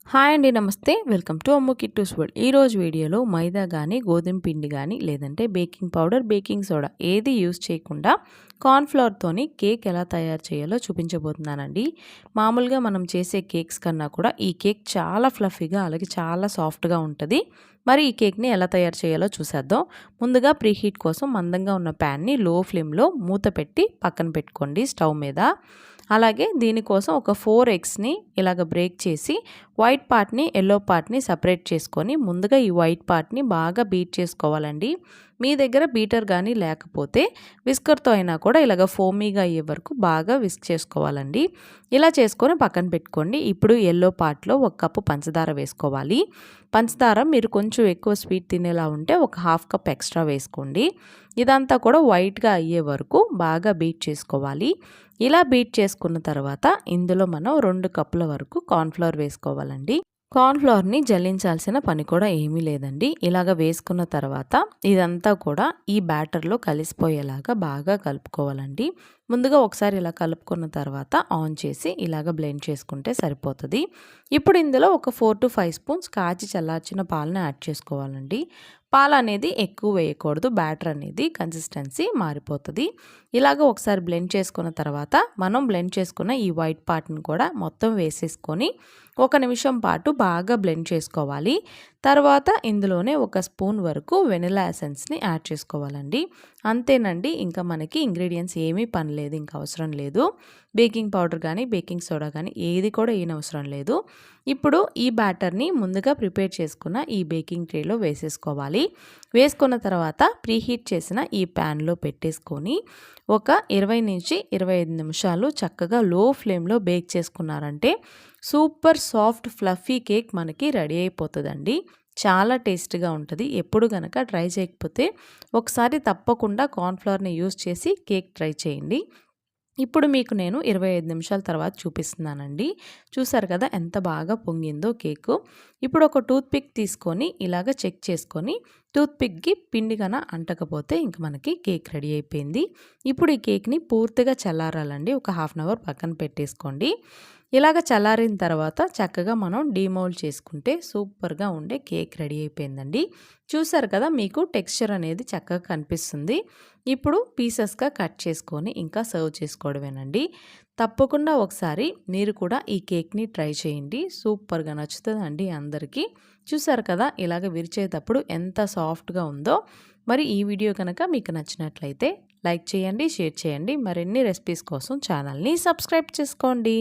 Hi అండి, నమస్తే. Welcome to Ammu Kittu's world. ఈరోజు వీడియోలో మైదా కానీ గోధుమ పిండి కానీ లేదంటే బేకింగ్ పౌడర్, బేకింగ్ సోడా ఏది యూస్ చేయకుండా కార్న్‌ఫ్లోర్‌తోని కేక్ ఎలా తయారు చేయాలో చూపించబోతున్నానండి. మామూలుగా మనం చేసే కేక్స్ కన్నా కూడా ఈ కేక్ చాలా ఫ్లఫీగా అలాగే చాలా సాఫ్ట్‌గా ఉంటుంది. మరి ఈ కేక్ని ఎలా తయారు చేయాలో చూసేద్దాం. ముందుగా ప్రీహీట్ కోసం మందంగా ఉన్న ప్యాన్ని లో ఫ్లేమ్లో మూత పెట్టి పక్కన పెట్టుకోండి స్టవ్ మీద. అలాగే దీనికోసం ఒక 4 ఎగ్స్ని ఇలాగ బ్రేక్ చేసి వైట్ పార్ట్ని యెల్లో పార్ట్ని సపరేట్ చేసుకొని ముందుగా ఈ వైట్ పార్ట్ని బాగా బీట్ చేసుకోవాలండి. మీ దగ్గర బీటర్ కానీ లేకపోతే విస్కర్తో అయినా కూడా ఇలాగ ఫోమీగా అయ్యే వరకు బాగా విస్క్ చేసుకోవాలండి. ఇలా చేసుకొని పక్కన పెట్టుకోండి. ఇప్పుడు యెల్లో పార్ట్లో 1 కప్పు పంచదార వేసుకోవాలి. పంచదార మీరు కొంచెం ఎక్కువ స్వీట్ తినేలా ఉంటే ఒక 1/2 కప్ ఎక్స్ట్రా వేసుకోండి. ఇదంతా కూడా వైట్గా అయ్యే వరకు బాగా బీట్ చేసుకోవాలి. ఇలా బీట్ చేసుకున్న తర్వాత ఇందులో మనం 2 కప్పుల వరకు కార్న్‌ఫ్లోర్ వేసుకోవాలండి. కార్న్‌ఫ్లోర్‌ని జల్లించాల్సిన పని కూడా ఏమీ లేదండి. ఇలాగ వేసుకున్న తర్వాత ఇదంతా కూడా ఈ బ్యాటర్‌లో కలిసిపోయేలాగా బాగా కలుపుకోవాలండి. ముందుగా ఒకసారి ఇలా కలుపుకున్న తర్వాత ఆన్ చేసి ఇలాగ బ్లెండ్ చేసుకుంటే సరిపోతుంది. ఇప్పుడు ఇందులో ఒక 4-5 స్పూన్స్ కాచి చల్లార్చిన పాలను యాడ్ చేసుకోవాలండి. పాలు అనేది ఎక్కువ వేయకూడదు, బ్యాటర్ అనేది కన్సిస్టెన్సీ మారిపోతుంది. ఇలాగ ఒకసారి బ్లెండ్ చేసుకున్న తర్వాత మనం బ్లెండ్ చేసుకున్న ఈ వైట్ పార్ట్ని కూడా మొత్తం వేసేసుకొని 1 నిమిషం పాటు బాగా బ్లెండ్ చేసుకోవాలి. తర్వాత ఇందులోనే 1 స్పూన్ వరకు వెనిలా ఎసెన్స్ని యాడ్ చేసుకోవాలండి. అంతేనండి, ఇంకా మనకి ఇంగ్రీడియంట్స్ ఏమీ పని లేదు, ఇంకా అవసరం లేదు. బేకింగ్ పౌడర్ కానీ బేకింగ్ సోడా కానీ ఏది కూడా అవసరం లేదు. ఇప్పుడు ఈ బ్యాటర్ని ముందుగా ప్రిపేర్ చేసుకున్న ఈ బేకింగ్ ట్రేలో వేసేసుకోవాలి. వేసుకున్న తర్వాత ప్రీహీట్ చేసిన ఈ ప్యాన్లో పెట్టేసుకొని ఒక 20 నుంచి 25 నిమిషాలు చక్కగా లో ఫ్లేమ్లో బేక్ చేసుకున్నారంటే సూపర్ సాఫ్ట్ ఫ్లఫీ కేక్ మనకి రెడీ అయిపోతుందండి. చాలా టేస్ట్గా ఉంటుంది. ఎప్పుడు గనక ట్రై చేయకపోతే ఒకసారి తప్పకుండా కార్న్‌ఫ్లోర్‌ని యూస్ చేసి కేక్ ట్రై చేయండి. ఇప్పుడు మీకు నేను 25 నిమిషాల తర్వాత చూపిస్తున్నానండి. చూసారు కదా ఎంత బాగా పొంగిందో కేకు. ఇప్పుడు ఒక టూత్ పిక్ తీసుకొని ఇలాగ చెక్ చేసుకొని టూత్ పిక్కి పిండి కన అంటకపోతే ఇంక మనకి కేక్ రెడీ అయిపోయింది. ఇప్పుడు ఈ కేక్ని పూర్తిగా చల్లారాలండి. ఒక హాఫ్ అన్ అవర్ పక్కన పెట్టేసుకోండి. ఇలాగ చల్లారిన తర్వాత చక్కగా మనం డీమౌల్డ్ చేసుకుంటే సూపర్గా ఉండే కేక్ రెడీ అయిపోయిందండి. చూసారు కదా, మీకు టెక్స్చర్ అనేది చక్కగా కనిపిస్తుంది. ఇప్పుడు పీసెస్గా కట్ చేసుకొని ఇంకా సర్వ్ చేసుకోవడమేనండి. తప్పకుండా ఒకసారి మీరు కూడా ఈ కేక్ని ట్రై చేయండి. సూపర్గా నచ్చుతుందండి అందరికీ. చూసారు కదా ఇలాగ విరిచేటప్పుడు ఎంత సాఫ్ట్గా ఉందో. మరి ఈ వీడియో కనుక మీకు నచ్చినట్లయితే లైక్ చేయండి, షేర్ చేయండి. మరిన్ని రెసిపీస్ కోసం ఛానల్ని సబ్స్క్రైబ్ చేసుకోండి.